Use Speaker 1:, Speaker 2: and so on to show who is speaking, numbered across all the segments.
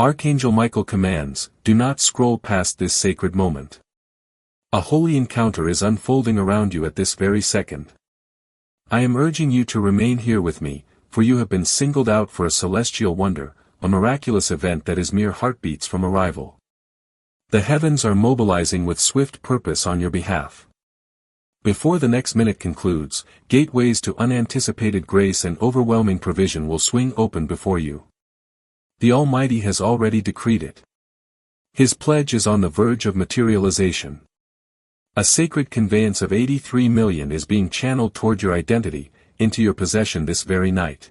Speaker 1: Archangel Michael commands, do not scroll past this sacred moment. A holy encounter is unfolding around you at this very second. I am urging you to remain here with me, for you have been singled out for a celestial wonder, a miraculous event that is mere heartbeats from arrival. The heavens are mobilizing with swift purpose on your behalf. Before the next minute concludes, gateways to unanticipated grace and overwhelming provision will swing open before you. The Almighty has already decreed it. His pledge is on the verge of materialization. A sacred conveyance of 83 million is being channeled toward your identity, into your possession this very night.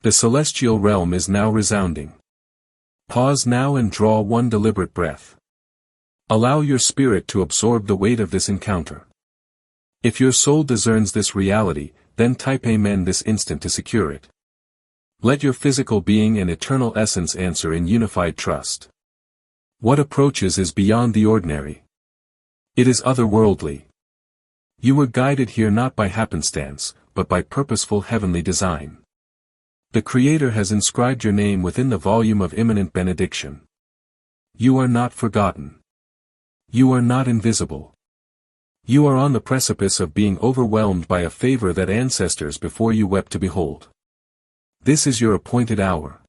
Speaker 1: The celestial realm is now resounding. Pause now and draw one deliberate breath. Allow your spirit to absorb the weight of this encounter. If your soul discerns this reality, then type Amen this instant to secure it. Let your physical being and eternal essence answer in unified trust. What approaches is beyond the ordinary. It is otherworldly. You were guided here not by happenstance, but by purposeful heavenly design. The Creator has inscribed your name within the volume of imminent benediction. You are not forgotten. You are not invisible. You are on the precipice of being overwhelmed by a favor that ancestors before you wept to behold. This is your appointed hour.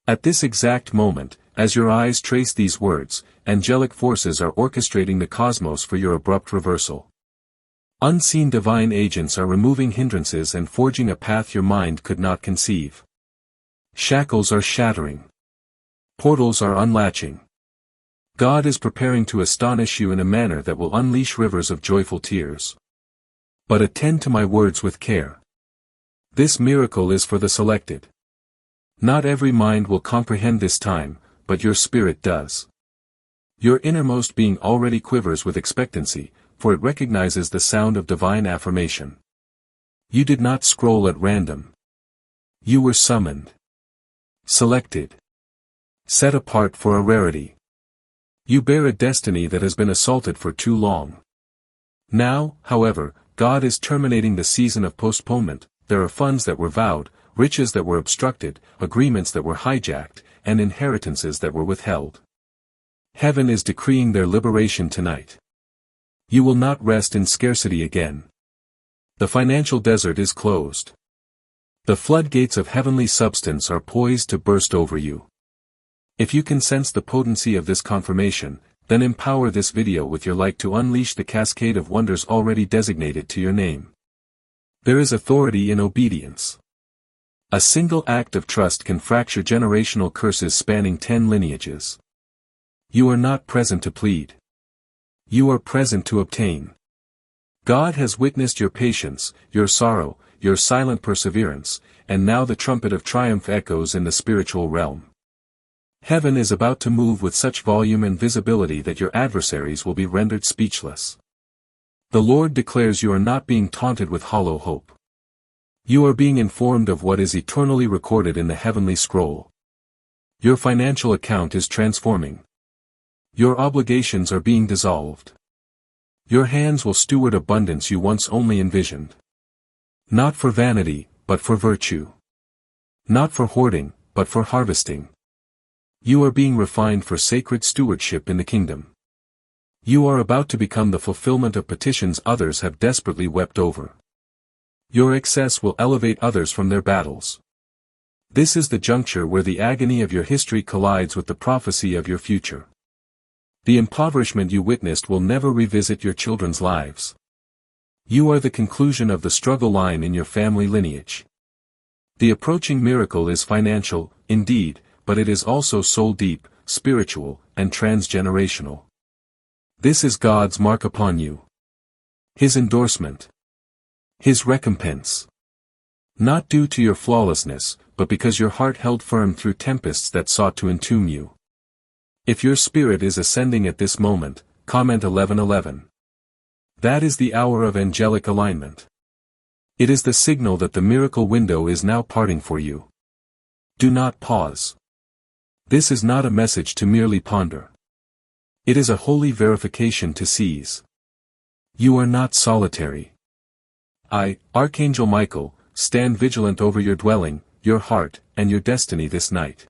Speaker 1: At this exact moment, as your eyes trace these words, angelic forces are orchestrating the cosmos for your abrupt reversal. Unseen divine agents are removing hindrances and forging a path your mind could not conceive. Shackles are shattering. Portals are unlatching. God is preparing to astonish you in a manner that will unleash rivers of joyful tears. But attend to my words with care. This miracle is for the selected. Not every mind will comprehend this time, but your spirit does. Your innermost being already quivers with expectancy, for it recognizes the sound of divine affirmation. You did not scroll at random. You were summoned. Selected. Set apart for a rarity. You bear a destiny that has been assaulted for too long. Now, however, God is terminating the season of postponement. There are funds that were vowed, riches that were obstructed, agreements that were hijacked, and inheritances that were withheld. Heaven is decreeing their liberation tonight. You will not rest in scarcity again. The financial desert is closed. The floodgates of heavenly substance are poised to burst over you. If you can sense the potency of this confirmation, then empower this video with your like to unleash the cascade of wonders already designated to your name. There is authority in obedience. A single act of trust can fracture generational curses spanning 10 lineages. You are not present to plead. You are present to obtain. God has witnessed your patience, your sorrow, your silent perseverance, and now the trumpet of triumph echoes in the spiritual realm. Heaven is about to move with such volume and visibility that your adversaries will be rendered speechless. The Lord declares you are not being taunted with hollow hope. You are being informed of what is eternally recorded in the heavenly scroll. Your financial account is transforming. Your obligations are being dissolved. Your hands will steward abundance you once only envisioned. Not for vanity, but for virtue. Not for hoarding, but for harvesting. You are being refined for sacred stewardship in the kingdom. You are about to become the fulfillment of petitions others have desperately wept over. Your excess will elevate others from their battles. This is the juncture where the agony of your history collides with the prophecy of your future. The impoverishment you witnessed will never revisit your children's lives. You are the conclusion of the struggle line in your family lineage. The approaching miracle is financial, indeed, but it is also soul-deep, spiritual, and transgenerational. This is God's mark upon you. His endorsement. His recompense. Not due to your flawlessness, but because your heart held firm through tempests that sought to entomb you. If your spirit is ascending at this moment, comment 1111. That is the hour of angelic alignment. It is the signal that the miracle window is now parting for you. Do not pause. This is not a message to merely ponder. It is a holy verification to seize. You are not solitary. I, Archangel Michael, stand vigilant over your dwelling, your heart, and your destiny this night.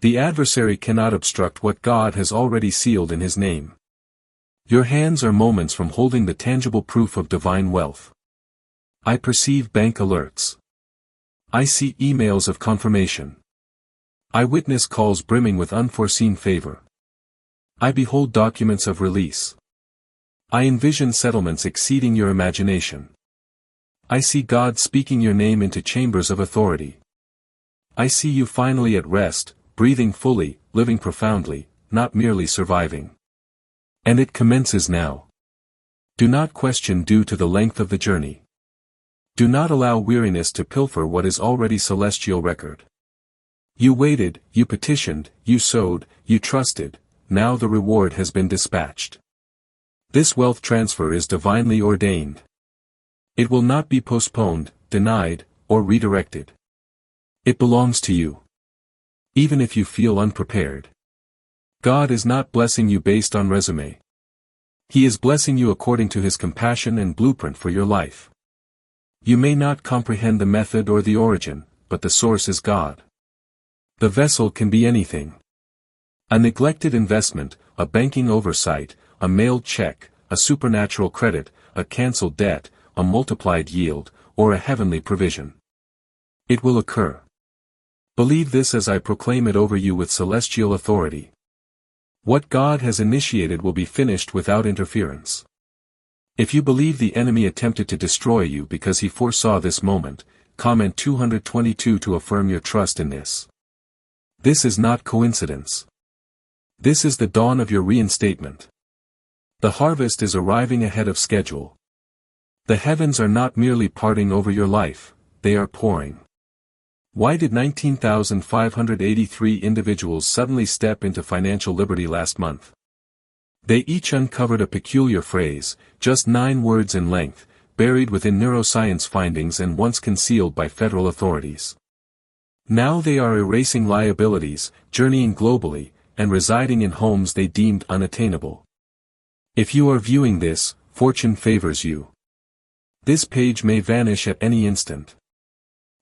Speaker 1: The adversary cannot obstruct what God has already sealed in his name. Your hands are moments from holding the tangible proof of divine wealth. I perceive bank alerts. I see emails of confirmation. I witness calls brimming with unforeseen favor. I behold documents of release. I envision settlements exceeding your imagination. I see God speaking your name into chambers of authority. I see you finally at rest, breathing fully, living profoundly, not merely surviving. And it commences now. Do not question due to the length of the journey. Do not allow weariness to pilfer what is already celestial record. You waited, you petitioned, you sowed, you trusted, now the reward has been dispatched. This wealth transfer is divinely ordained. It will not be postponed, denied, or redirected. It belongs to you. Even if you feel unprepared. God is not blessing you based on resume. He is blessing you according to his compassion and blueprint for your life. You may not comprehend the method or the origin, but the source is God. The vessel can be anything. A neglected investment, a banking oversight, a mailed check, a supernatural credit, a canceled debt, a multiplied yield, or a heavenly provision. It will occur. Believe this as I proclaim it over you with celestial authority. What God has initiated will be finished without interference. If you believe the enemy attempted to destroy you because he foresaw this moment, comment 222 to affirm your trust in this. This is not coincidence. This is the dawn of your reinstatement. The harvest is arriving ahead of schedule. The heavens are not merely parting over your life, they are pouring. Why did 19,583 individuals suddenly step into financial liberty last month? They each uncovered a peculiar phrase, just 9 words in length, buried within neuroscience findings and once concealed by federal authorities. Now they are erasing liabilities, journeying globally, and residing in homes they deemed unattainable. If you are viewing this, fortune favors you. This page may vanish at any instant.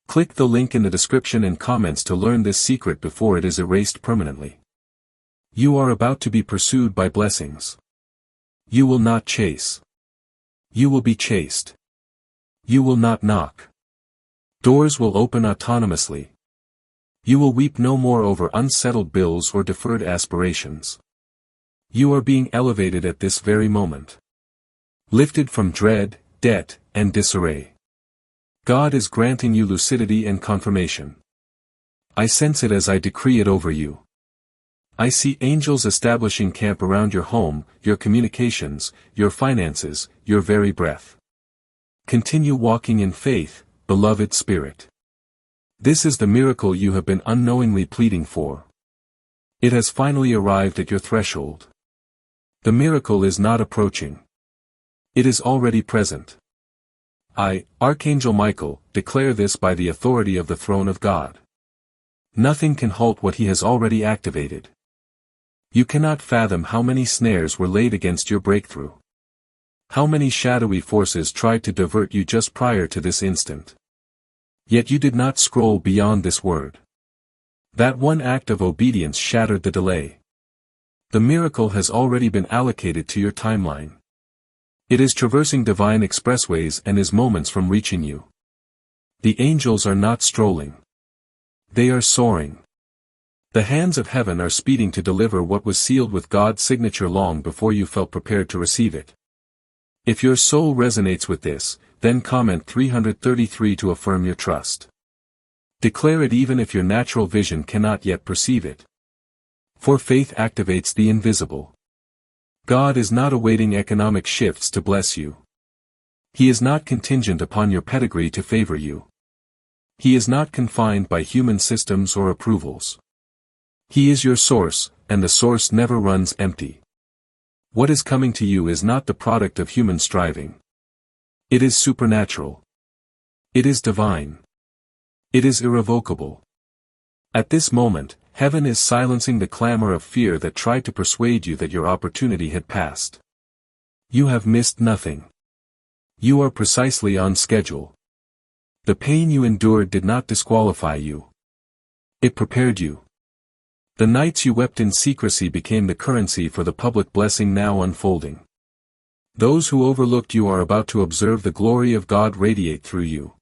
Speaker 1: Click the link in the description and comments to learn this secret before it is erased permanently. You are about to be pursued by blessings. You will not chase. You will be chased. You will not knock. Doors will open autonomously. You will weep no more over unsettled bills or deferred aspirations. You are being elevated at this very moment. Lifted from dread, debt, and disarray. God is granting you lucidity and confirmation. I sense it as I decree it over you. I see angels establishing camp around your home, your communications, your finances, your very breath. Continue walking in faith, beloved spirit. This is the miracle you have been unknowingly pleading for. It has finally arrived at your threshold. The miracle is not approaching. It is already present. I, Archangel Michael, declare this by the authority of the throne of God. Nothing can halt what he has already activated. You cannot fathom how many snares were laid against your breakthrough. How many shadowy forces tried to divert you just prior to this instant. Yet you did not scroll beyond this word. That one act of obedience shattered the delay. The miracle has already been allocated to your timeline. It is traversing divine expressways and is moments from reaching you. The angels are not strolling. They are soaring. The hands of heaven are speeding to deliver what was sealed with God's signature long before you felt prepared to receive it. If your soul resonates with this, then comment 333 to affirm your trust. Declare it even if your natural vision cannot yet perceive it. For faith activates the invisible. God is not awaiting economic shifts to bless you. He is not contingent upon your pedigree to favor you. He is not confined by human systems or approvals. He is your source, and the source never runs empty. What is coming to you is not the product of human striving. It is supernatural. It is divine. It is irrevocable. At this moment, heaven is silencing the clamor of fear that tried to persuade you that your opportunity had passed. You have missed nothing. You are precisely on schedule. The pain you endured did not disqualify you. It prepared you. The nights you wept in secrecy became the currency for the public blessing now unfolding. Those who overlooked you are about to observe the glory of God radiate through you.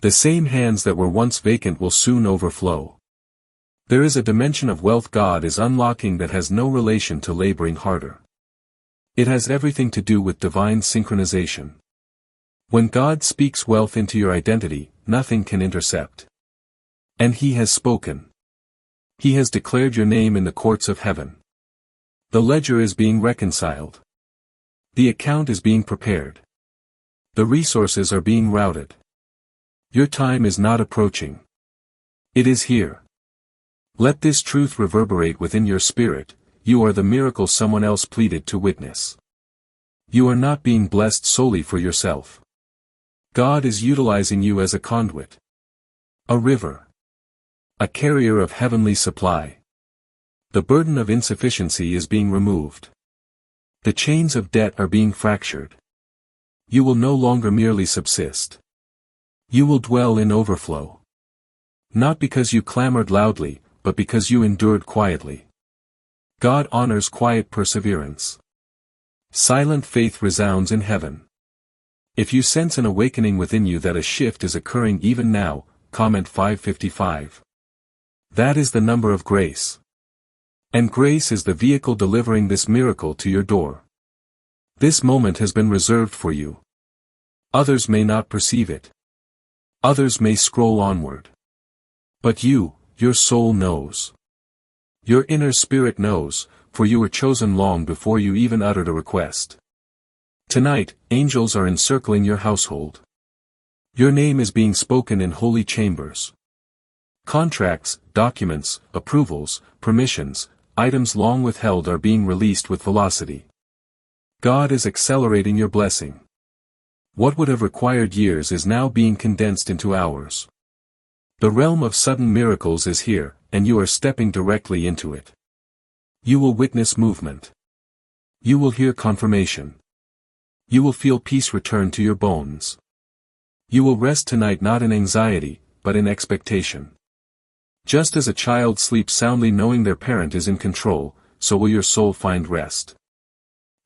Speaker 1: The same hands that were once vacant will soon overflow. There is a dimension of wealth God is unlocking that has no relation to laboring harder. It has everything to do with divine synchronization. When God speaks wealth into your identity, nothing can intercept. And He has spoken. He has declared your name in the courts of heaven. The ledger is being reconciled. The account is being prepared. The resources are being routed. Your time is not approaching. It is here. Let this truth reverberate within your spirit. You are the miracle someone else pleaded to witness. You are not being blessed solely for yourself. God is utilizing you as a conduit. A river. A carrier of heavenly supply. The burden of insufficiency is being removed. The chains of debt are being fractured. You will no longer merely subsist. You will dwell in overflow. Not because you clamored loudly, but because you endured quietly. God honors quiet perseverance. Silent faith resounds in heaven. If you sense an awakening within you that a shift is occurring even now, comment 555. That is the number of grace. And grace is the vehicle delivering this miracle to your door. This moment has been reserved for you. Others may not perceive it. Others may scroll onward. But you, your soul knows. Your inner spirit knows, for you were chosen long before you even uttered a request. Tonight, angels are encircling your household. Your name is being spoken in holy chambers. Contracts, documents, approvals, permissions, items long withheld are being released with velocity. God is accelerating your blessing. What would have required years is now being condensed into hours. The realm of sudden miracles is here, and you are stepping directly into it. You will witness movement. You will hear confirmation. You will feel peace return to your bones. You will rest tonight not in anxiety, but in expectation. Just as a child sleeps soundly knowing their parent is in control, so will your soul find rest.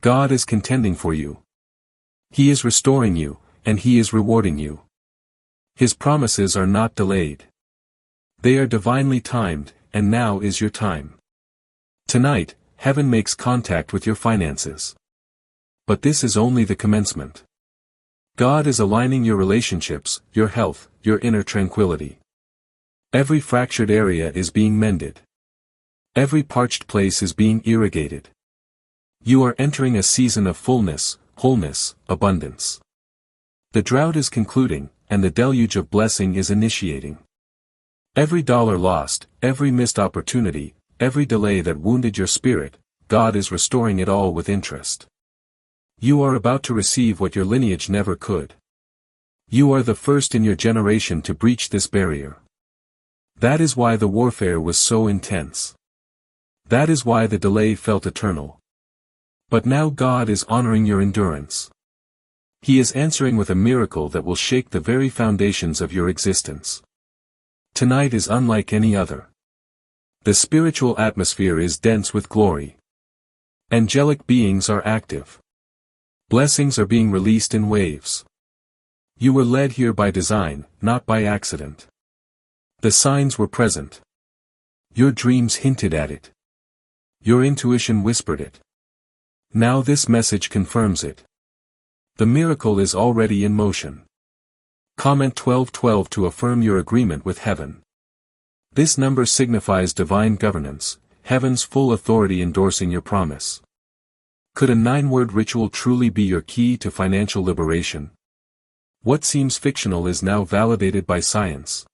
Speaker 1: God is contending for you. He is restoring you, and He is rewarding you. His promises are not delayed. They are divinely timed, and now is your time. Tonight, heaven makes contact with your finances. But this is only the commencement. God is aligning your relationships, your health, your inner tranquility. Every fractured area is being mended. Every parched place is being irrigated. You are entering a season of fullness, wholeness, abundance. The drought is concluding, and the deluge of blessing is initiating. Every dollar lost, every missed opportunity, every delay that wounded your spirit, God is restoring it all with interest. You are about to receive what your lineage never could. You are the first in your generation to breach this barrier. That is why the warfare was so intense. That is why the delay felt eternal. But now God is honoring your endurance. He is answering with a miracle that will shake the very foundations of your existence. Tonight is unlike any other. The spiritual atmosphere is dense with glory. Angelic beings are active. Blessings are being released in waves. You were led here by design, not by accident. The signs were present. Your dreams hinted at it. Your intuition whispered it. Now this message confirms it. The miracle is already in motion. Comment 1212 to affirm your agreement with heaven. This number signifies divine governance, heaven's full authority endorsing your promise. Could a 9-word ritual truly be your key to financial liberation? What seems fictional is now validated by science.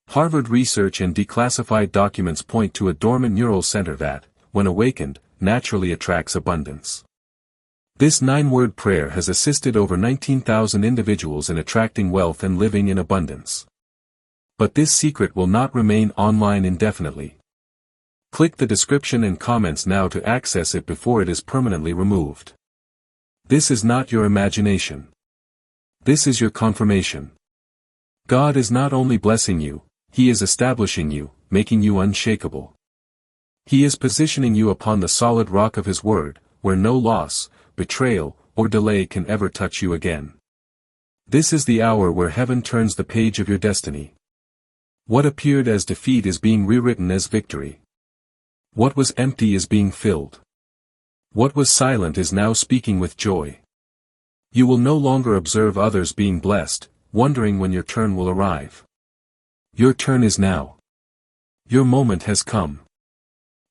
Speaker 1: Harvard research and declassified documents point to a dormant neural center that, when awakened, naturally attracts abundance. This 9-word prayer has assisted over 19,000 individuals in attracting wealth and living in abundance. But this secret will not remain online indefinitely. Click the description and comments now to access it before it is permanently removed. This is not your imagination. This is your confirmation. God is not only blessing you, He is establishing you, making you unshakable. He is positioning you upon the solid rock of His word, where no loss, betrayal, or delay can ever touch you again. This is the hour where heaven turns the page of your destiny. What appeared as defeat is being rewritten as victory. What was empty is being filled. What was silent is now speaking with joy. You will no longer observe others being blessed, wondering when your turn will arrive. Your turn is now. Your moment has come.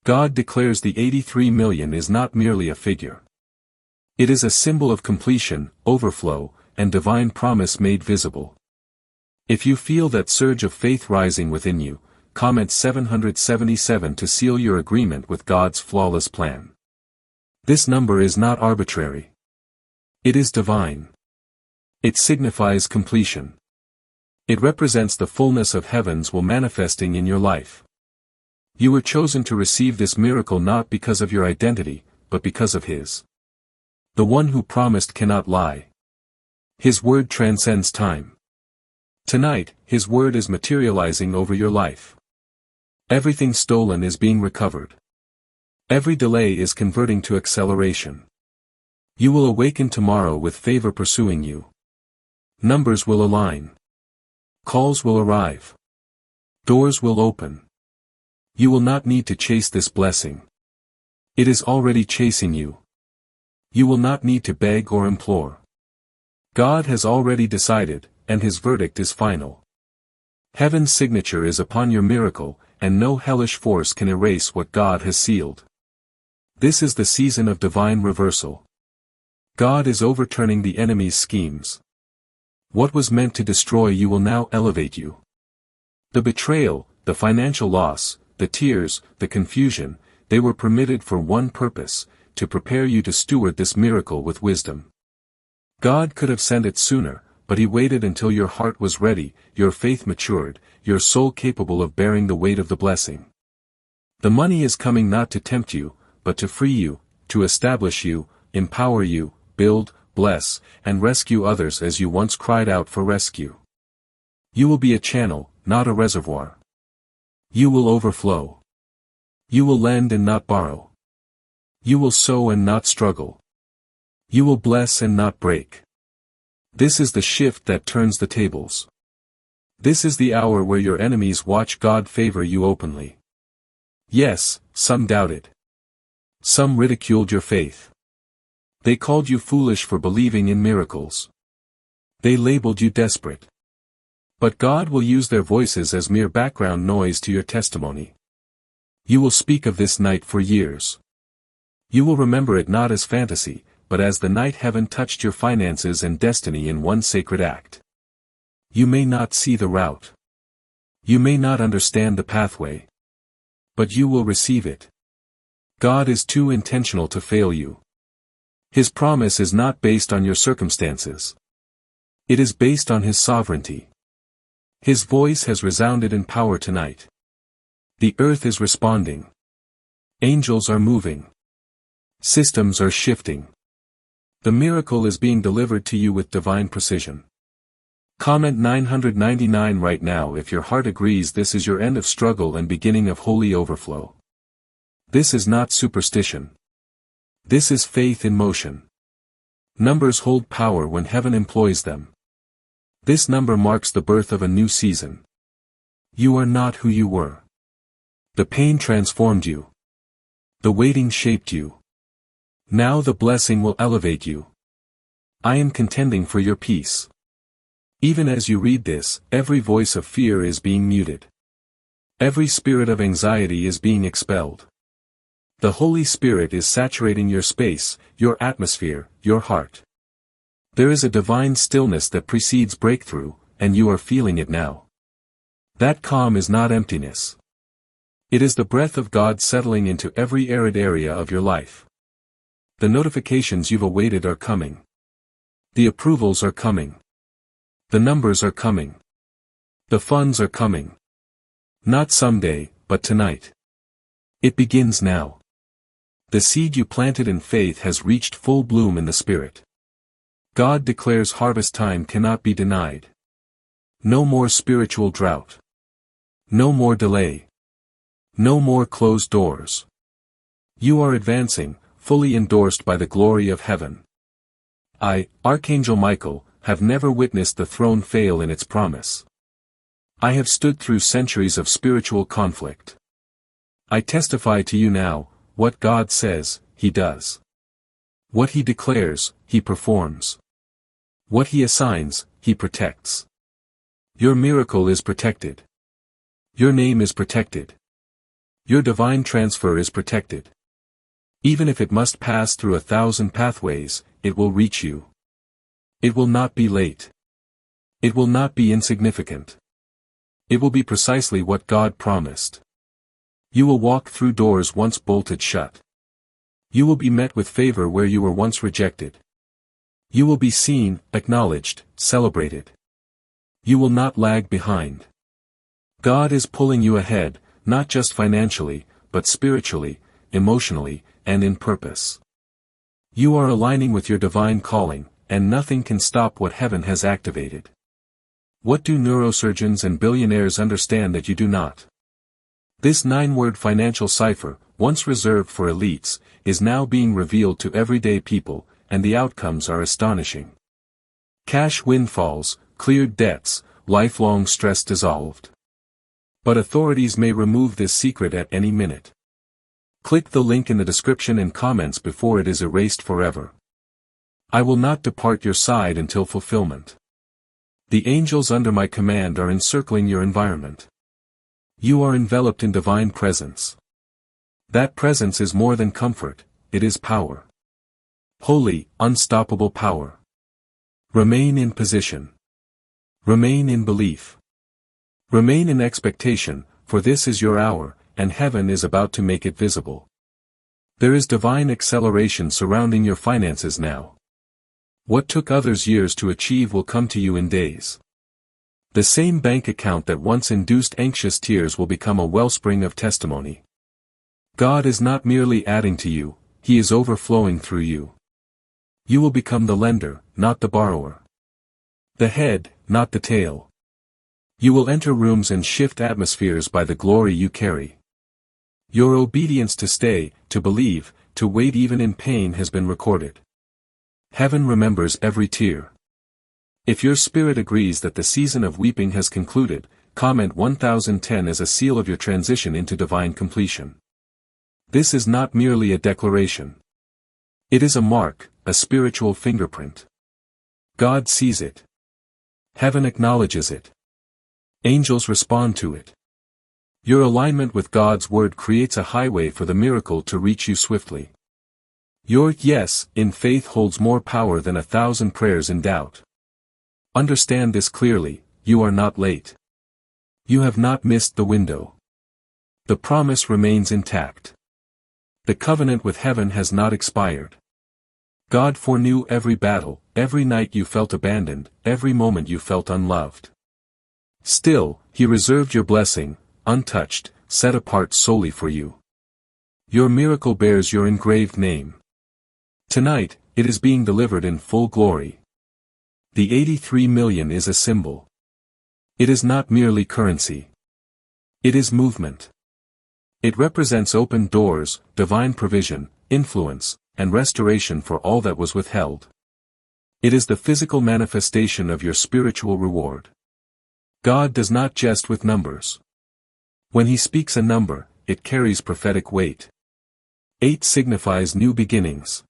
Speaker 1: God declares the 83 million is not merely a figure. It is a symbol of completion, overflow, and divine promise made visible. If you feel that surge of faith rising within you, comment 777 to seal your agreement with God's flawless plan. This number is not arbitrary. It is divine. It signifies completion. It represents the fullness of heaven's will manifesting in your life. You were chosen to receive this miracle not because of your identity, but because of His. The one who promised cannot lie. His word transcends time. Tonight, His word is materializing over your life. Everything stolen is being recovered. Every delay is converting to acceleration. You will awaken tomorrow with favor pursuing you. Numbers will align. Calls will arrive. Doors will open. You will not need to chase this blessing. It is already chasing you. You will not need to beg or implore. God has already decided, and His verdict is final. Heaven's signature is upon your miracle, and no hellish force can erase what God has sealed. This is the season of divine reversal. God is overturning the enemy's schemes. What was meant to destroy you will now elevate you. The betrayal, the financial loss, the tears, the confusion, they were permitted for one purpose, to prepare you to steward this miracle with wisdom. God could have sent it sooner, but He waited until your heart was ready, your faith matured, your soul capable of bearing the weight of the blessing. The money is coming not to tempt you, but to free you, to establish you, empower you, build, bless, and rescue others as you once cried out for rescue. You will be a channel, not a reservoir. You will overflow. You will lend and not borrow. You will sow and not struggle. You will bless and not break. This is the shift that turns the tables. This is the hour where your enemies watch God favor you openly. Yes, some doubted. Some ridiculed your faith. They called you foolish for believing in miracles. They labeled you desperate. But God will use their voices as mere background noise to your testimony. You will speak of this night for years. You will remember it not as fantasy, but as the night heaven touched your finances and destiny in one sacred act. You may not see the route. You may not understand the pathway. But you will receive it. God is too intentional to fail you. His promise is not based on your circumstances. It is based on His sovereignty. His voice has resounded in power tonight. The earth is responding. Angels are moving. Systems are shifting. The miracle is being delivered to you with divine precision. Comment 999 right now if your heart agrees this is your end of struggle and beginning of holy overflow. This is not superstition. This is faith in motion. Numbers hold power when heaven employs them. This number marks the birth of a new season. You are not who you were. The pain transformed you. The waiting shaped you. Now the blessing will elevate you. I am contending for your peace. Even as you read this, every voice of fear is being muted. Every spirit of anxiety is being expelled. The Holy Spirit is saturating your space, your atmosphere, your heart. There is a divine stillness that precedes breakthrough, and you are feeling it now. That calm is not emptiness. It is the breath of God settling into every arid area of your life. The notifications you've awaited are coming. The approvals are coming. The numbers are coming. The funds are coming. Not someday, but tonight. It begins now. The seed you planted in faith has reached full bloom in the Spirit. God declares harvest time cannot be denied. No more spiritual drought. No more delay. No more closed doors. You are advancing, fully endorsed by the glory of heaven. I, Archangel Michael, have never witnessed the throne fail in its promise. I have stood through centuries of spiritual conflict. I testify to you now, what God says, He does. What He declares, He performs. What He assigns, He protects. Your miracle is protected. Your name is protected. Your divine transfer is protected. Even if it must pass through 1,000 pathways, it will reach you. It will not be late. It will not be insignificant. It will be precisely what God promised. You will walk through doors once bolted shut. You will be met with favor where you were once rejected. You will be seen, acknowledged, celebrated. You will not lag behind. God is pulling you ahead, not just financially, but spiritually, emotionally, and in purpose. You are aligning with your divine calling, and nothing can stop what heaven has activated. What do neurosurgeons and billionaires understand that you do not? This 9-word financial cipher, once reserved for elites, is now being revealed to everyday people, and the outcomes are astonishing. Cash windfalls, cleared debts, lifelong stress dissolved. But authorities may remove this secret at any minute. Click the link in the description and comments before it is erased forever. I will not depart your side until fulfillment. The angels under my command are encircling your environment. You are enveloped in divine presence. That presence is more than comfort, it is power. Holy, unstoppable power. Remain in position. Remain in belief. Remain in expectation, for this is your hour, and heaven is about to make it visible. There is divine acceleration surrounding your finances now. What took others years to achieve will come to you in days. The same bank account that once induced anxious tears will become a wellspring of testimony. God is not merely adding to you, He is overflowing through you. You will become the lender, not the borrower. The head, not the tail. You will enter rooms and shift atmospheres by the glory you carry. Your obedience to stay, to believe, to wait even in pain has been recorded. Heaven remembers every tear. If your spirit agrees that the season of weeping has concluded, comment 1010 as a seal of your transition into divine completion. This is not merely a declaration. It is a mark, a spiritual fingerprint. God sees it. Heaven acknowledges it. Angels respond to it. Your alignment with God's word creates a highway for the miracle to reach you swiftly. Your yes in faith holds more power than 1,000 prayers in doubt. Understand this clearly, you are not late. You have not missed the window. The promise remains intact. The covenant with heaven has not expired. God foreknew every battle, every night you felt abandoned, every moment you felt unloved. Still, He reserved your blessing, untouched, set apart solely for you. Your miracle bears your engraved name. Tonight, it is being delivered in full glory. The 83 million is a symbol. It is not merely currency. It is movement. It represents open doors, divine provision, influence, and restoration for all that was withheld. It is the physical manifestation of your spiritual reward. God does not jest with numbers. When He speaks a number, it carries prophetic weight. 8 signifies new beginnings.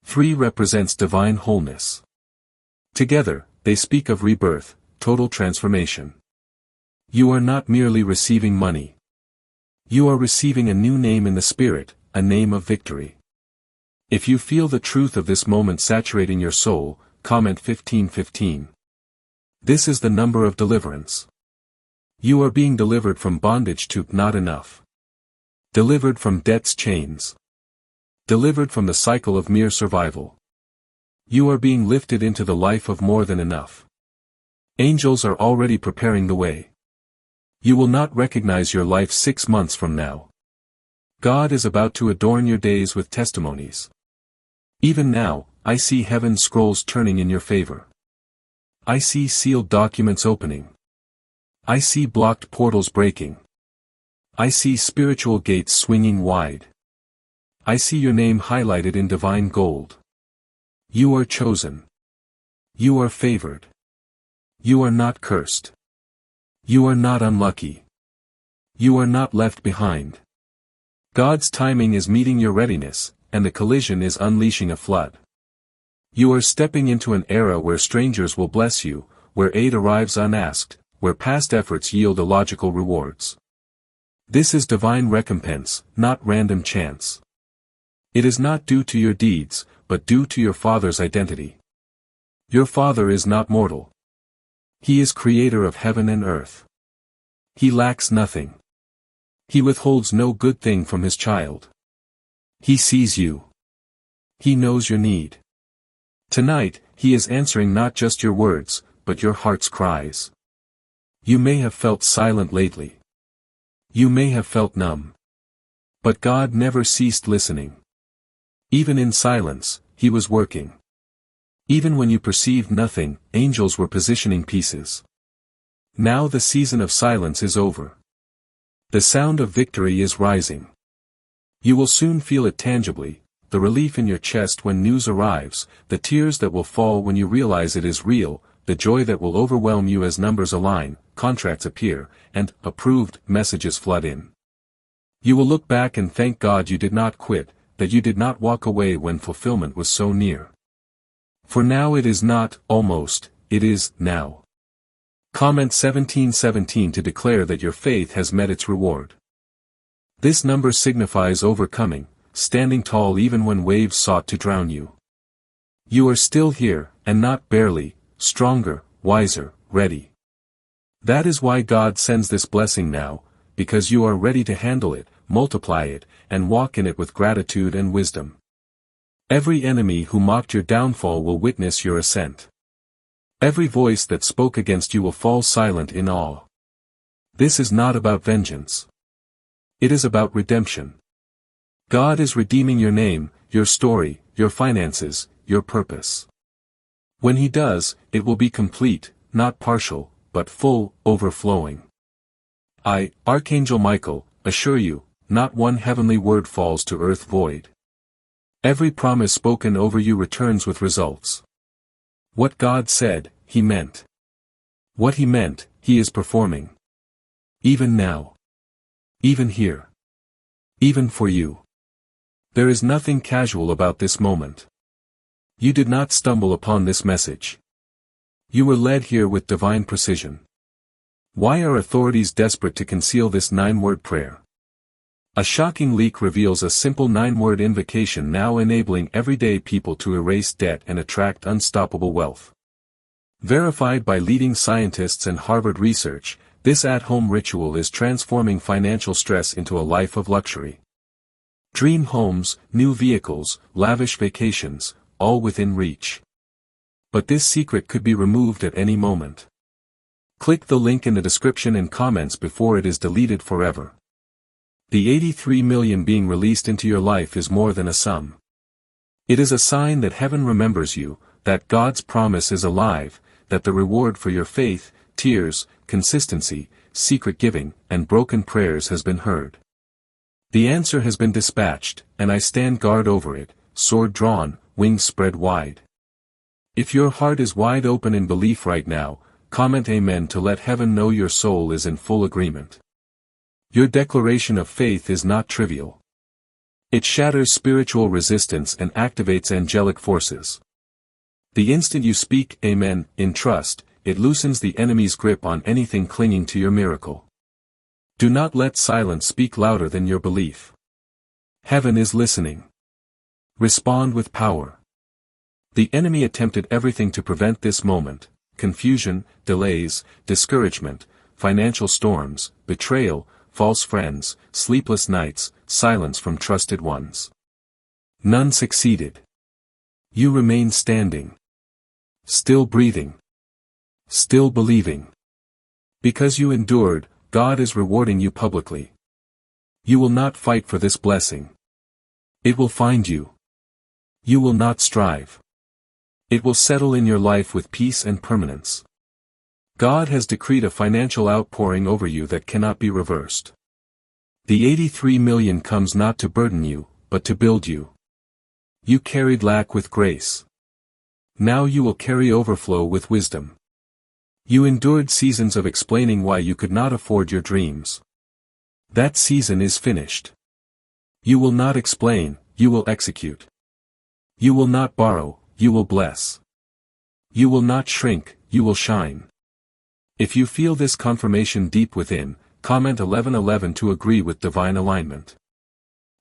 Speaker 1: 3 represents divine wholeness. Together, they speak of rebirth, total transformation. You are not merely receiving money. You are receiving a new name in the Spirit, a name of victory. If you feel the truth of this moment saturating your soul, comment 1515. This is the number of deliverance. You are being delivered from bondage to not enough. Delivered from debt's chains. Delivered from the cycle of mere survival. You are being lifted into the life of more than enough. Angels are already preparing the way. You will not recognize your life 6 months from now. God is about to adorn your days with testimonies. Even now, I see heaven's scrolls turning in your favor. I see sealed documents opening. I see blocked portals breaking. I see spiritual gates swinging wide. I see your name highlighted in divine gold. You are chosen. You are favored. You are not cursed. You are not unlucky. You are not left behind. God's timing is meeting your readiness, and the collision is unleashing a flood. You are stepping into an era where strangers will bless you, where aid arrives unasked, where past efforts yield illogical rewards. This is divine recompense, not random chance. It is not due to your deeds, but due to your Father's identity. Your Father is not mortal. He is creator of heaven and earth. He lacks nothing. He withholds no good thing from his child. He sees you. He knows your need. Tonight, he is answering not just your words, but your heart's cries. You may have felt silent lately. You may have felt numb. But God never ceased listening. Even in silence, he was working. Even when you perceived nothing, angels were positioning pieces. Now the season of silence is over. The sound of victory is rising. You will soon feel it tangibly, the relief in your chest when news arrives, the tears that will fall when you realize it is real, the joy that will overwhelm you as numbers align, contracts appear, and approved messages flood in. You will look back and thank God you did not quit, that you did not walk away when fulfillment was so near. For now it is not, almost, it is, now. Comment 1717 to declare that your faith has met its reward. This number signifies overcoming, standing tall even when waves sought to drown you. You are still here, and not barely, stronger, wiser, ready. That is why God sends this blessing now, because you are ready to handle it, multiply it, and walk in it with gratitude and wisdom. Every enemy who mocked your downfall will witness your ascent. Every voice that spoke against you will fall silent in awe. This is not about vengeance. It is about redemption. God is redeeming your name, your story, your finances, your purpose. When he does, it will be complete, not partial, but full, overflowing. I, Archangel Michael, assure you, not one heavenly word falls to earth void. Every promise spoken over you returns with results. What God said, he meant. What he meant, he is performing. Even now. Even here. Even for you. There is nothing casual about this moment. You did not stumble upon this message. You were led here with divine precision. Why are authorities desperate to conceal this 9-word prayer? A shocking leak reveals a simple 9-word invocation now enabling everyday people to erase debt and attract unstoppable wealth. Verified by leading scientists and Harvard research, this at-home ritual is transforming financial stress into a life of luxury. Dream homes, new vehicles, lavish vacations, all within reach. But this secret could be removed at any moment. Click the link in the description and comments before it is deleted forever. The 83 million being released into your life is more than a sum. It is a sign that heaven remembers you, that God's promise is alive, that the reward for your faith, tears, consistency, secret giving, and broken prayers has been heard. The answer has been dispatched, and I stand guard over it, sword drawn, wings spread wide. If your heart is wide open in belief right now, comment Amen to let heaven know your soul is in full agreement. Your declaration of faith is not trivial. It shatters spiritual resistance and activates angelic forces. The instant you speak Amen in trust, it loosens the enemy's grip on anything clinging to your miracle. Do not let silence speak louder than your belief. Heaven is listening. Respond with power. The enemy attempted everything to prevent this moment: confusion, delays, discouragement, financial storms, betrayal, false friends, sleepless nights, silence from trusted ones. None succeeded. You remain standing. Still breathing. Still believing. Because you endured, God is rewarding you publicly. You will not fight for this blessing. It will find you. You will not strive. It will settle in your life with peace and permanence. God has decreed a financial outpouring over you that cannot be reversed. The 83 million comes not to burden you, but to build you. You carried lack with grace. Now you will carry overflow with wisdom. You endured seasons of explaining why you could not afford your dreams. That season is finished. You will not explain, you will execute. You will not borrow, you will bless. You will not shrink, you will shine. If you feel this confirmation deep within, comment 1111 to agree with divine alignment.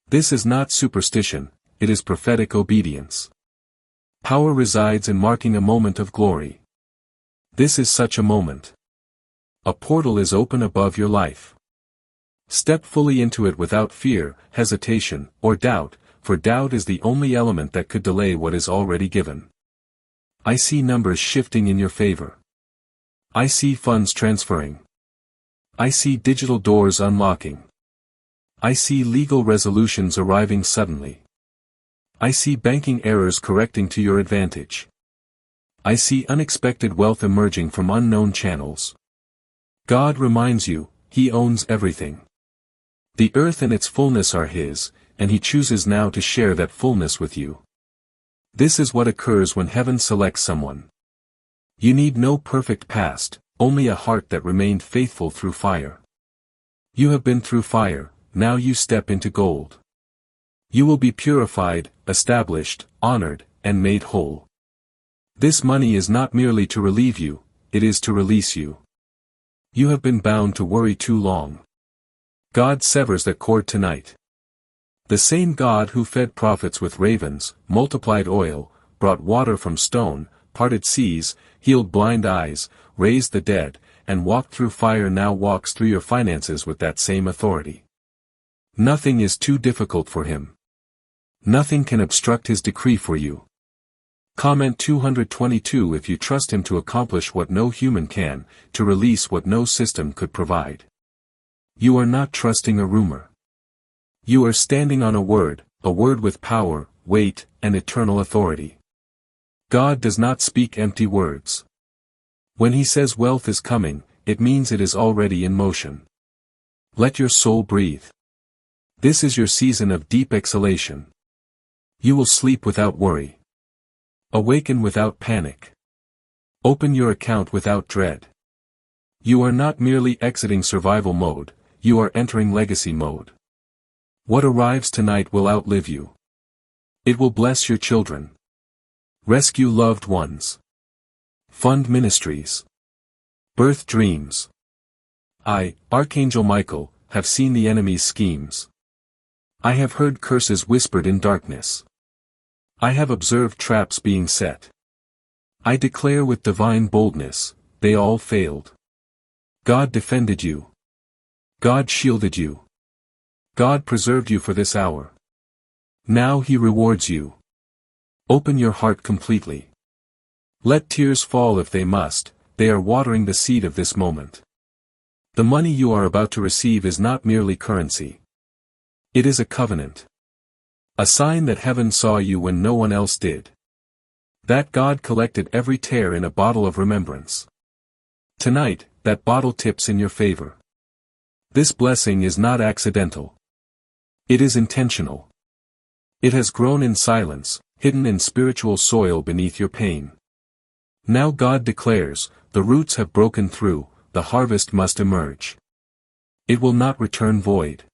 Speaker 1: This is not superstition, it is prophetic obedience. Power resides in marking a moment of glory. This is such a moment. A portal is open above your life. Step fully into it without fear, hesitation, or doubt, for doubt is the only element that could delay what is already given. I see numbers shifting in your favor. I see funds transferring. I see digital doors unlocking. I see legal resolutions arriving suddenly. I see banking errors correcting to your advantage. I see unexpected wealth emerging from unknown channels. God reminds you, He owns everything. The earth and its fullness are His, and He chooses now to share that fullness with you. This is what occurs when heaven selects someone. You need no perfect past, only a heart that remained faithful through fire. You have been through fire, now you step into gold. You will be purified, established, honored, and made whole. This money is not merely to relieve you, it is to release you. You have been bound to worry too long. God severs that cord tonight. The same God who fed prophets with ravens, multiplied oil, brought water from stone, parted seas, healed blind eyes, raised the dead, and walked through fire now walks through your finances with that same authority. Nothing is too difficult for Him. Nothing can obstruct His decree for you. Comment 222 if you trust Him to accomplish what no human can, to release what no system could provide. You are not trusting a rumor. You are standing on a word with power, weight, and eternal authority. God does not speak empty words. When He says wealth is coming, it means it is already in motion. Let your soul breathe. This is your season of deep exhalation. You will sleep without worry. Awaken without panic. Open your account without dread. You are not merely exiting survival mode, you are entering legacy mode. What arrives tonight will outlive you. It will bless your children. Rescue loved ones. Fund ministries. Birth dreams. I, Archangel Michael, have seen the enemy's schemes. I have heard curses whispered in darkness. I have observed traps being set. I declare with divine boldness, they all failed. God defended you. God shielded you. God preserved you for this hour. Now He rewards you. Open your heart completely. Let tears fall if they must, they are watering the seed of this moment. The money you are about to receive is not merely currency. It is a covenant. A sign that heaven saw you when no one else did. That God collected every tear in a bottle of remembrance. Tonight, that bottle tips in your favor. This blessing is not accidental. It is intentional. It has grown in silence, hidden in spiritual soil beneath your pain. Now God declares, the roots have broken through, the harvest must emerge. It will not return void.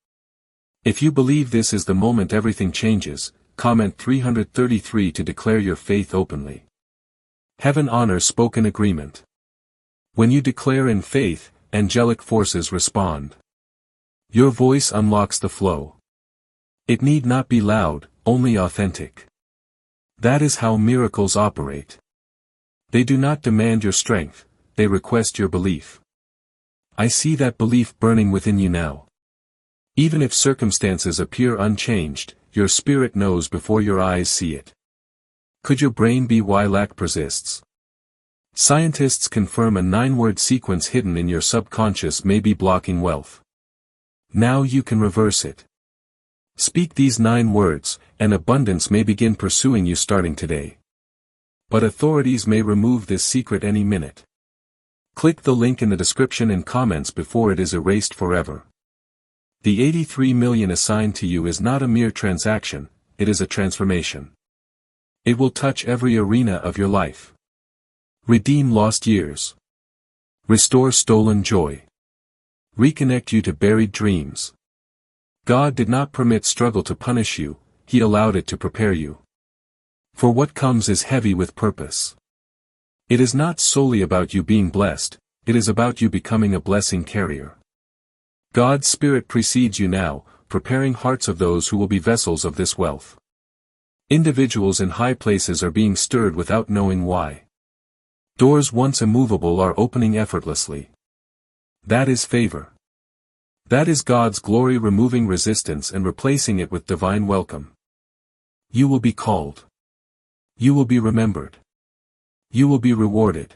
Speaker 1: If you believe this is the moment everything changes, comment 333 to declare your faith openly. Heaven honors spoken agreement. When you declare in faith, angelic forces respond. Your voice unlocks the flow. It need not be loud, only authentic. That is how miracles operate. They do not demand your strength, they request your belief. I see that belief burning within you now. Even if circumstances appear unchanged, your spirit knows before your eyes see it. Could your brain be why lack persists? Scientists confirm a 9-word sequence hidden in your subconscious may be blocking wealth. Now you can reverse it. Speak these 9 words, and abundance may begin pursuing you starting today. But authorities may remove this secret any minute. Click the link in the description and comments before it is erased forever. The 83 million assigned to you is not a mere transaction, it is a transformation. It will touch every arena of your life. Redeem lost years. Restore stolen joy. Reconnect you to buried dreams. God did not permit struggle to punish you, He allowed it to prepare you. For what comes is heavy with purpose. It is not solely about you being blessed, it is about you becoming a blessing carrier. God's Spirit precedes you now, preparing hearts of those who will be vessels of this wealth. Individuals in high places are being stirred without knowing why. Doors once immovable are opening effortlessly. That is favor. That is God's glory removing resistance and replacing it with divine welcome. You will be called. You will be remembered. You will be rewarded.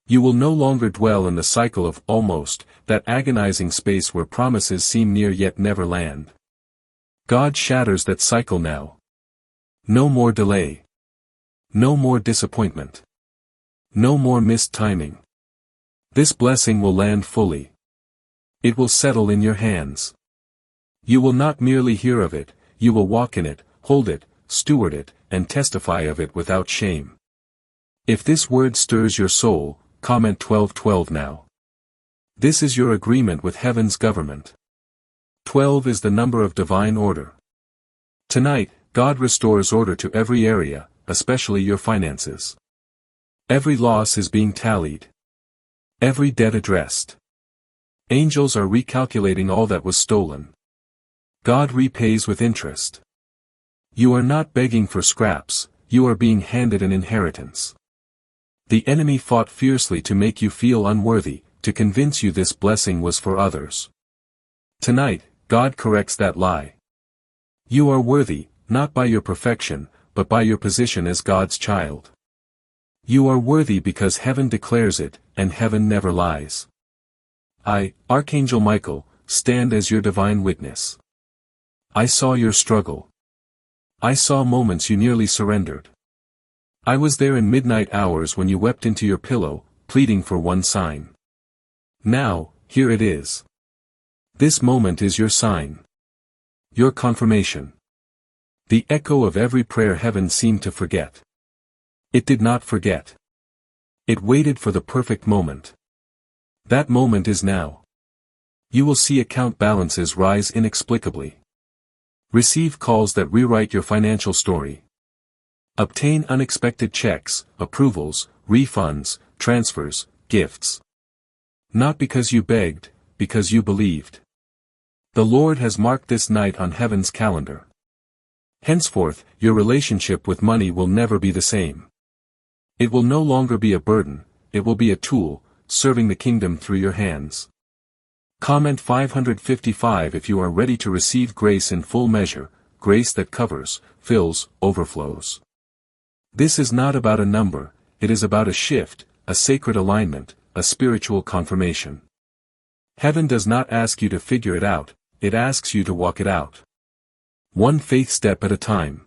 Speaker 1: You will no longer dwell in the cycle of almost, that agonizing space where promises seem near yet never land. God shatters that cycle now. No more delay. No more disappointment. No more missed timing. This blessing will land fully. It will settle in your hands. You will not merely hear of it, you will walk in it, hold it, steward it, and testify of it without shame. If this word stirs your soul, comment 1212 now. This is your agreement with heaven's government. 12 is the number of divine order. Tonight, God restores order to every area, especially your finances. Every loss is being tallied. Every debt addressed. Angels are recalculating all that was stolen. God repays with interest. You are not begging for scraps, you are being handed an inheritance. The enemy fought fiercely to make you feel unworthy, to convince you this blessing was for others. Tonight, God corrects that lie. You are worthy, not by your perfection, but by your position as God's child. You are worthy because heaven declares it, and heaven never lies. I, Archangel Michael, stand as your divine witness. I saw your struggle. I saw moments you nearly surrendered. I was there in midnight hours when you wept into your pillow, pleading for one sign. Now, here it is. This moment is your sign. Your confirmation. The echo of every prayer heaven seemed to forget. It did not forget. It waited for the perfect moment. That moment is now. You will see account balances rise inexplicably. Receive calls that rewrite your financial story. Obtain unexpected checks, approvals, refunds, transfers, gifts. Not because you begged, because you believed. The Lord has marked this night on heaven's calendar. Henceforth, your relationship with money will never be the same. It will no longer be a burden, it will be a tool, serving the kingdom through your hands. Comment 555 if you are ready to receive grace in full measure, grace that covers, fills, overflows. This is not about a number, it is about a shift, a sacred alignment, a spiritual confirmation. Heaven does not ask you to figure it out, it asks you to walk it out. One faith step at a time.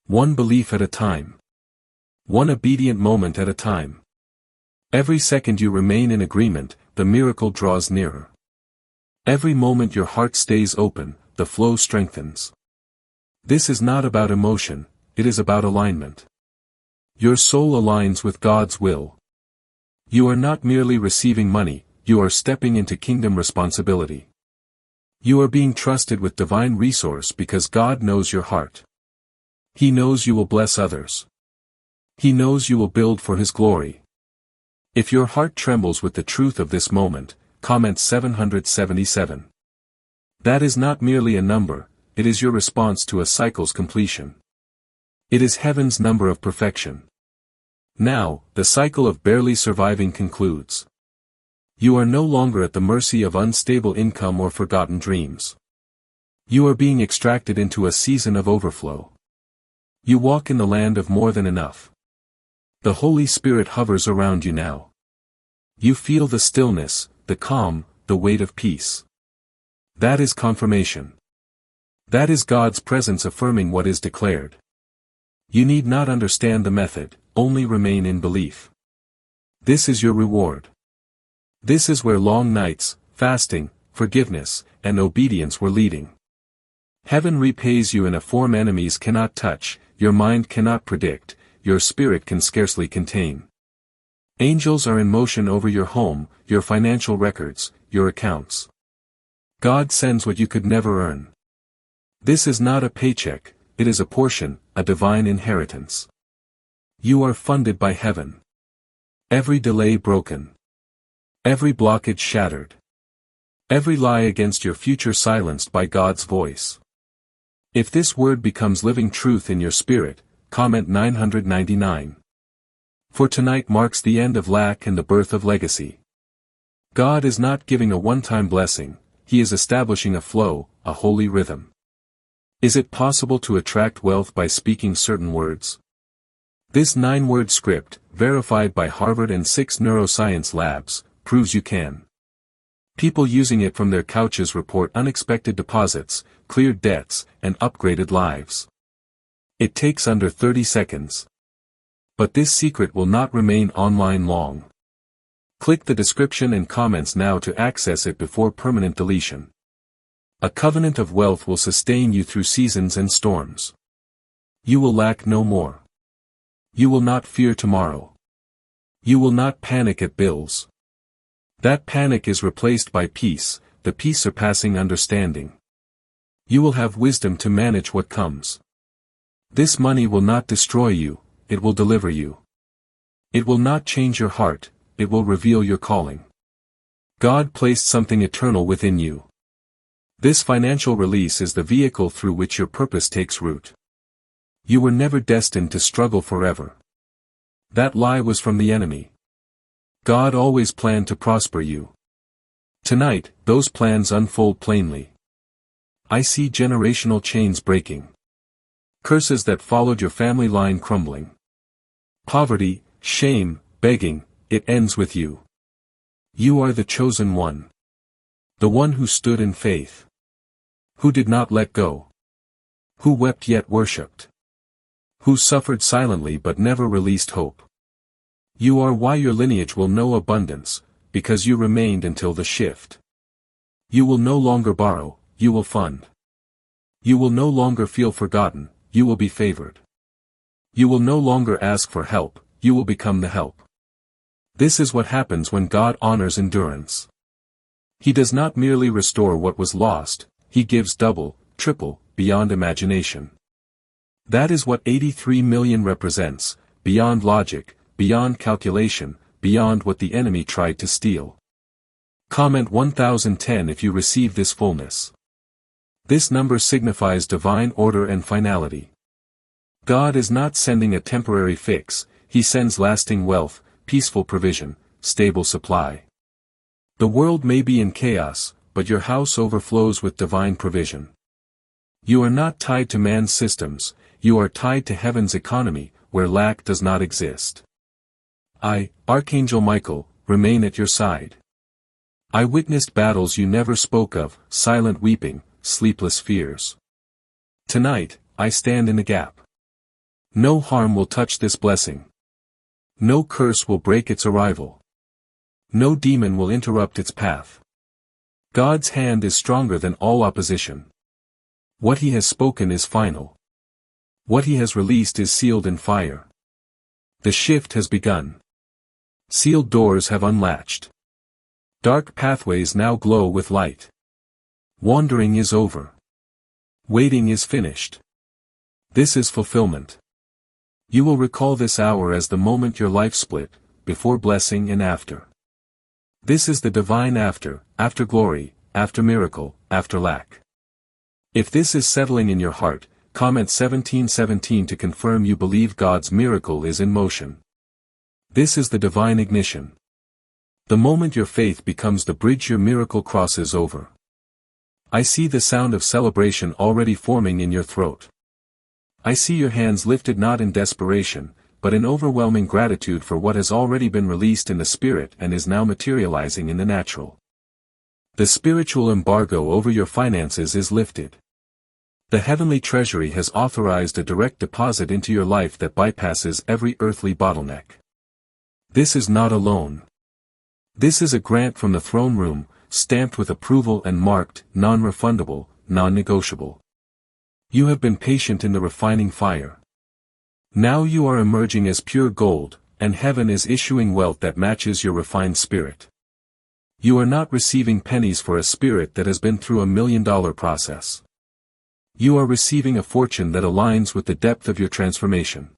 Speaker 1: One belief at a time. One obedient moment at a time. Every second you remain in agreement, the miracle draws nearer. Every moment your heart stays open, the flow strengthens. This is not about emotion, it is about alignment. Your soul aligns with God's will. You are not merely receiving money, you are stepping into kingdom responsibility. You are being trusted with divine resource because God knows your heart. He knows you will bless others. He knows you will build for His glory. If your heart trembles with the truth of this moment, comment 777. That is not merely a number, it is your response to a cycle's completion. It is heaven's number of perfection. Now, the cycle of barely surviving concludes. You are no longer at the mercy of unstable income or forgotten dreams. You are being extracted into a season of overflow. You walk in the land of more than enough. The Holy Spirit hovers around you now. You feel the stillness, the calm, the weight of peace. That is confirmation. That is God's presence affirming what is declared. You need not understand the method, only remain in belief. This is your reward. This is where long nights, fasting, forgiveness, and obedience were leading. Heaven repays you in a form enemies cannot touch, your mind cannot predict, your spirit can scarcely contain. Angels are in motion over your home, your financial records, your accounts. God sends what you could never earn. This is not a paycheck, it is a portion, a divine inheritance. You are funded by heaven. Every delay broken. Every blockage shattered. Every lie against your future silenced by God's voice. If this word becomes living truth in your spirit, comment 999. For tonight marks the end of lack and the birth of legacy. God is not giving a one-time blessing, He is establishing a flow, a holy rhythm. Is it possible to attract wealth by speaking certain words? This 9-word script, verified by Harvard and 6 neuroscience labs, proves you can. People using it from their couches report unexpected deposits, cleared debts, and upgraded lives. It takes under 30 seconds. But this secret will not remain online long. Click the description and comments now to access it before permanent deletion. A covenant of wealth will sustain you through seasons and storms. You will lack no more. You will not fear tomorrow. You will not panic at bills. That panic is replaced by peace, the peace surpassing understanding. You will have wisdom to manage what comes. This money will not destroy you, it will deliver you. It will not change your heart, it will reveal your calling. God placed something eternal within you. This financial release is the vehicle through which your purpose takes root. You were never destined to struggle forever. That lie was from the enemy. God always planned to prosper you. Tonight, those plans unfold plainly. I see generational chains breaking. Curses that followed your family line crumbling. Poverty, shame, begging, it ends with you. You are the chosen one. The one who stood in faith. Who did not let go. Who wept yet worshipped. Who suffered silently but never released hope. You are why your lineage will know abundance, because you remained until the shift. You will no longer borrow, you will fund. You will no longer feel forgotten, you will be favored. You will no longer ask for help, you will become the help. This is what happens when God honors endurance. He does not merely restore what was lost, He gives double, triple, beyond imagination. That is what 83 million represents, beyond logic, beyond calculation, beyond what the enemy tried to steal. Comment 1010 if you receive this fullness. This number signifies divine order and finality. God is not sending a temporary fix, He sends lasting wealth, peaceful provision, stable supply. The world may be in chaos, but your house overflows with divine provision. You are not tied to man's systems, you are tied to heaven's economy, where lack does not exist. I, Archangel Michael, remain at your side. I witnessed battles you never spoke of, silent weeping, sleepless fears. Tonight, I stand in the gap. No harm will touch this blessing. No curse will break its arrival. No demon will interrupt its path. God's hand is stronger than all opposition. What He has spoken is final. What He has released is sealed in fire. The shift has begun. Sealed doors have unlatched. Dark pathways now glow with light. Wandering is over. Waiting is finished. This is fulfillment. You will recall this hour as the moment your life split, before blessing and after. This is the divine after glory, after miracle, after lack. If this is settling in your heart, comment 1717 to confirm you believe God's miracle is in motion. This is the divine ignition. The moment your faith becomes the bridge your miracle crosses over. I see the sound of celebration already forming in your throat. I see your hands lifted not in desperation, but in overwhelming gratitude for what has already been released in the spirit and is now materializing in the natural. The spiritual embargo over your finances is lifted. The heavenly treasury has authorized a direct deposit into your life that bypasses every earthly bottleneck. This is not a loan. This is a grant from the throne room, stamped with approval and marked, non-refundable, non-negotiable. You have been patient in the refining fire. Now you are emerging as pure gold, and heaven is issuing wealth that matches your refined spirit. You are not receiving pennies for a spirit that has been through $1 million process. You are receiving a fortune that aligns with the depth of your transformation.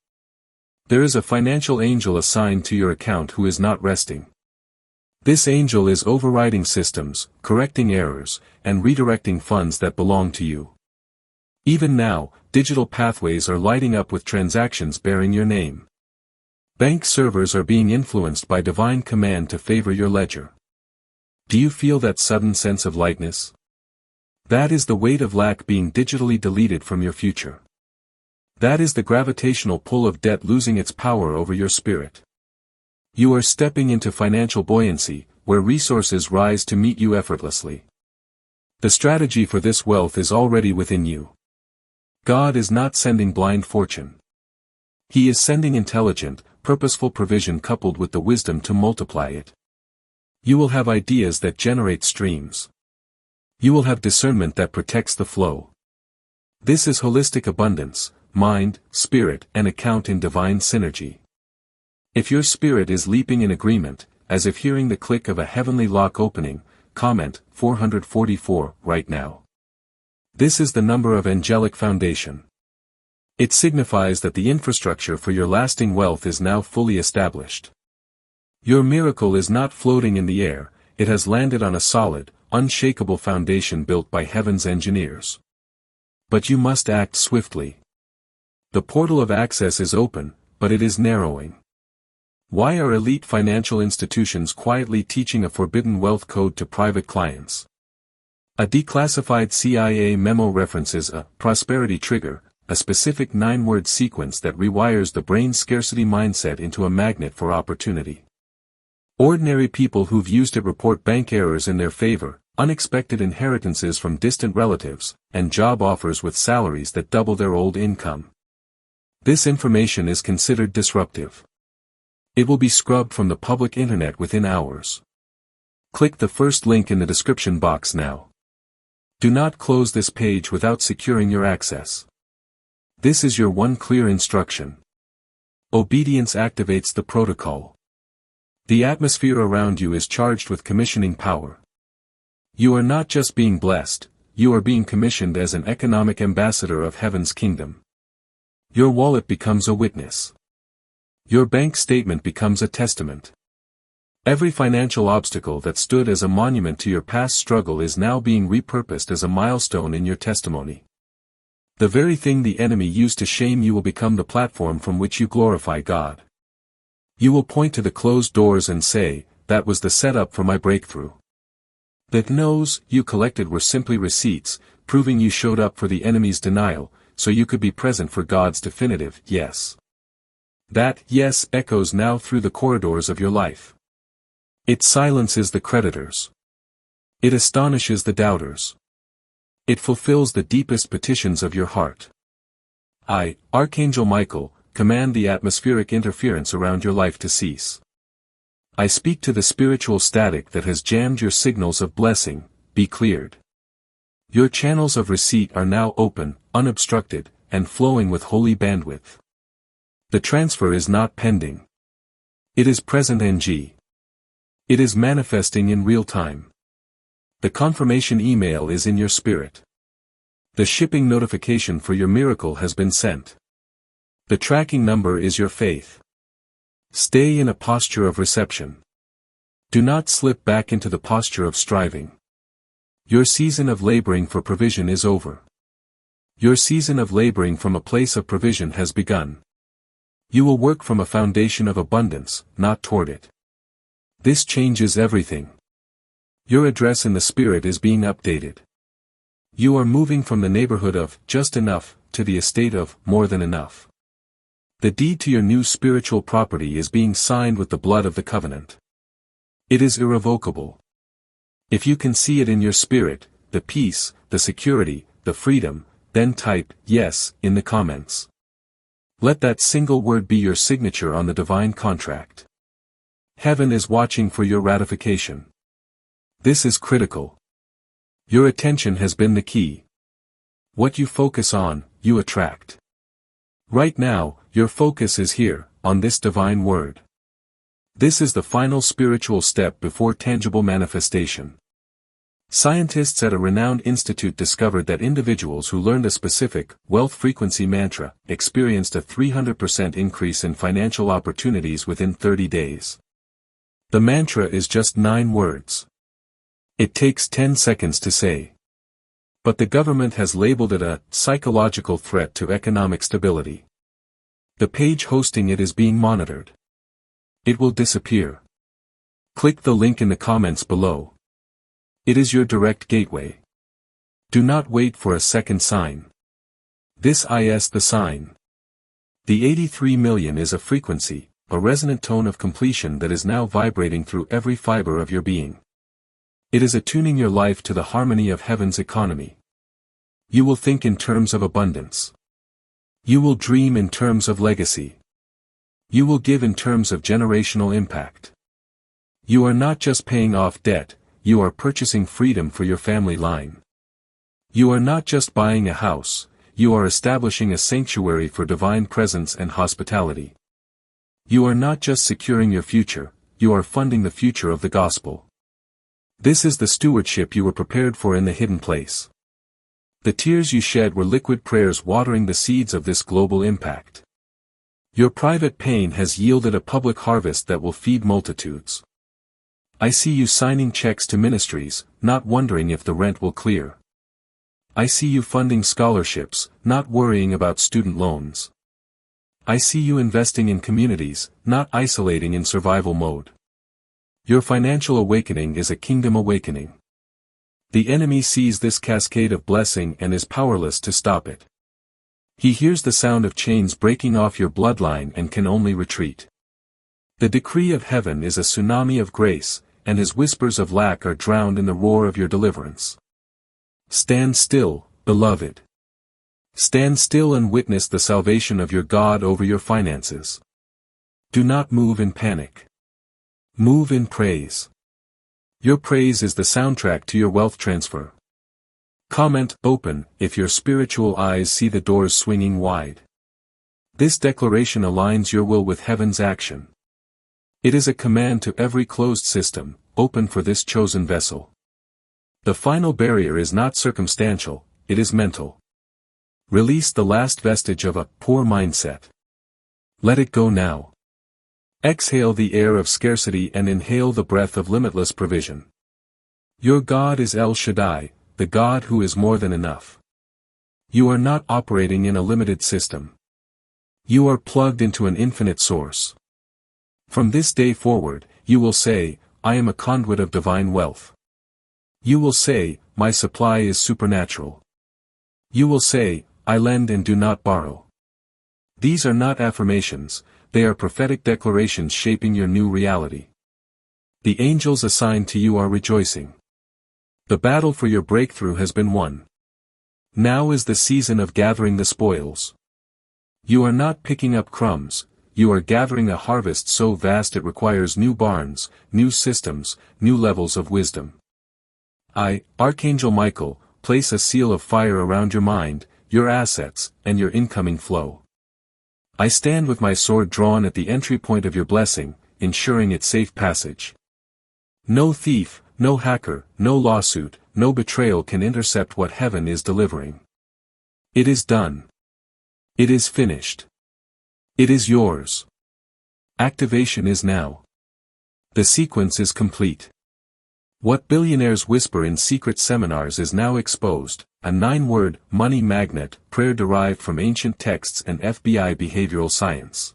Speaker 1: There is a financial angel assigned to your account who is not resting. This angel is overriding systems, correcting errors, and redirecting funds that belong to you. Even now, digital pathways are lighting up with transactions bearing your name. Bank servers are being influenced by divine command to favor your ledger. Do you feel that sudden sense of lightness? That is the weight of lack being digitally deleted from your future. That is the gravitational pull of debt losing its power over your spirit. You are stepping into financial buoyancy, where resources rise to meet you effortlessly. The strategy for this wealth is already within you. God is not sending blind fortune. He is sending intelligent, purposeful provision coupled with the wisdom to multiply it. You will have ideas that generate streams. You will have discernment that protects the flow. This is holistic abundance, mind, spirit, and account in divine synergy. If your spirit is leaping in agreement, as if hearing the click of a heavenly lock opening, comment 444 right now. This is the number of angelic foundation. It signifies that the infrastructure for your lasting wealth is now fully established. Your miracle is not floating in the air, it has landed on a solid, unshakable foundation built by heaven's engineers. But you must act swiftly. The portal of access is open, but it is narrowing. Why are elite financial institutions quietly teaching a forbidden wealth code to private clients? A declassified CIA memo references a prosperity trigger, a specific 9-word sequence that rewires the brain's scarcity mindset into a magnet for opportunity. Ordinary people who've used it report bank errors in their favor, unexpected inheritances from distant relatives, and job offers with salaries that double their old income. This information is considered disruptive. It will be scrubbed from the public internet within hours. Click the first link in the description box now. Do not close this page without securing your access. This is your one clear instruction. Obedience activates the protocol. The atmosphere around you is charged with commissioning power. You are not just being blessed, you are being commissioned as an economic ambassador of heaven's kingdom. Your wallet becomes a witness. Your bank statement becomes a testament. Every financial obstacle that stood as a monument to your past struggle is now being repurposed as a milestone in your testimony. The very thing the enemy used to shame you will become the platform from which you glorify God. You will point to the closed doors and say, "That was the setup for my breakthrough." The no's you collected were simply receipts, proving you showed up for the enemy's denial, so you could be present for God's definitive yes. That yes echoes now through the corridors of your life. It silences the creditors. It astonishes the doubters. It fulfills the deepest petitions of your heart. I, Archangel Michael, command the atmospheric interference around your life to cease. I speak to the spiritual static that has jammed your signals of blessing, be cleared. Your channels of receipt are now open, unobstructed, and flowing with holy bandwidth. The transfer is not pending. It is present NG. It is manifesting in real time. The confirmation email is in your spirit. The shipping notification for your miracle has been sent. The tracking number is your faith. Stay in a posture of reception. Do not slip back into the posture of striving. Your season of laboring for provision is over. Your season of laboring from a place of provision has begun. You will work from a foundation of abundance, not toward it. This changes everything. Your address in the spirit is being updated. You are moving from the neighborhood of just enough to the estate of more than enough. The deed to your new spiritual property is being signed with the blood of the covenant. It is irrevocable. If you can see it in your spirit, the peace, the security, the freedom, then type yes in the comments. Let that single word be your signature on the divine contract. Heaven is watching for your ratification. This is critical. Your attention has been the key. What you focus on, you attract. Right now, your focus is here, on this divine word. This is the final spiritual step before tangible manifestation. Scientists at a renowned institute discovered that individuals who learned a specific, wealth frequency mantra, experienced a 300% increase in financial opportunities within 30 days. The mantra is just 9 words. It takes 10 seconds to say. But the government has labeled it a psychological threat to economic stability. The page hosting it is being monitored. It will disappear. Click the link in the comments below. It is your direct gateway. Do not wait for a second sign. This is the sign. The 83 million is a frequency, a resonant tone of completion that is now vibrating through every fiber of your being. It is attuning your life to the harmony of heaven's economy. You will think in terms of abundance. You will dream in terms of legacy. You will give in terms of generational impact. You are not just paying off debt, you are purchasing freedom for your family line. You are not just buying a house, you are establishing a sanctuary for divine presence and hospitality. You are not just securing your future, you are funding the future of the gospel. This is the stewardship you were prepared for in the hidden place. The tears you shed were liquid prayers watering the seeds of this global impact. Your private pain has yielded a public harvest that will feed multitudes. I see you signing checks to ministries, not wondering if the rent will clear. I see you funding scholarships, not worrying about student loans. I see you investing in communities, not isolating in survival mode. Your financial awakening is a kingdom awakening. The enemy sees this cascade of blessing and is powerless to stop it. He hears the sound of chains breaking off your bloodline and can only retreat. The decree of heaven is a tsunami of grace, and his whispers of lack are drowned in the roar of your deliverance. Stand still, beloved. Stand still and witness the salvation of your God over your finances. Do not move in panic. Move in praise. Your praise is the soundtrack to your wealth transfer. Comment open if your spiritual eyes see the doors swinging wide. This declaration aligns your will with heaven's action. It is a command to every closed system, open for this chosen vessel. The final barrier is not circumstantial, it is mental. Release the last vestige of a poor mindset. Let it go now. Exhale the air of scarcity and inhale the breath of limitless provision. Your God is El Shaddai, the God who is more than enough. You are not operating in a limited system. You are plugged into an infinite source. From this day forward, you will say, I am a conduit of divine wealth. You will say, my supply is supernatural. You will say, I lend and do not borrow. These are not affirmations, they are prophetic declarations shaping your new reality. The angels assigned to you are rejoicing. The battle for your breakthrough has been won. Now is the season of gathering the spoils. You are not picking up crumbs, you are gathering a harvest so vast it requires new barns, new systems, new levels of wisdom. I, Archangel Michael, place a seal of fire around your mind, your assets, and your incoming flow. I stand with my sword drawn at the entry point of your blessing, ensuring its safe passage. No thief, no hacker, no lawsuit, no betrayal can intercept what heaven is delivering. It is done. It is finished. It is yours. Activation is now. The sequence is complete. What billionaires whisper in secret seminars is now exposed, a 9-word, money magnet, prayer derived from ancient texts and FBI behavioral science.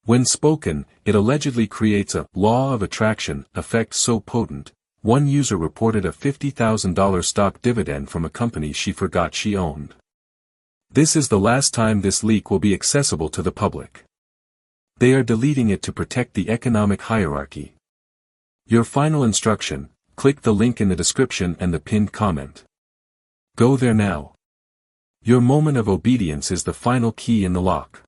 Speaker 1: When spoken, it allegedly creates a law of attraction effect so potent, one user reported a $50,000 stock dividend from a company she forgot she owned. This is the last time this leak will be accessible to the public. They are deleting it to protect the economic hierarchy. Your final instruction, click the link in the description and the pinned comment. Go there now. Your moment of obedience is the final key in the lock.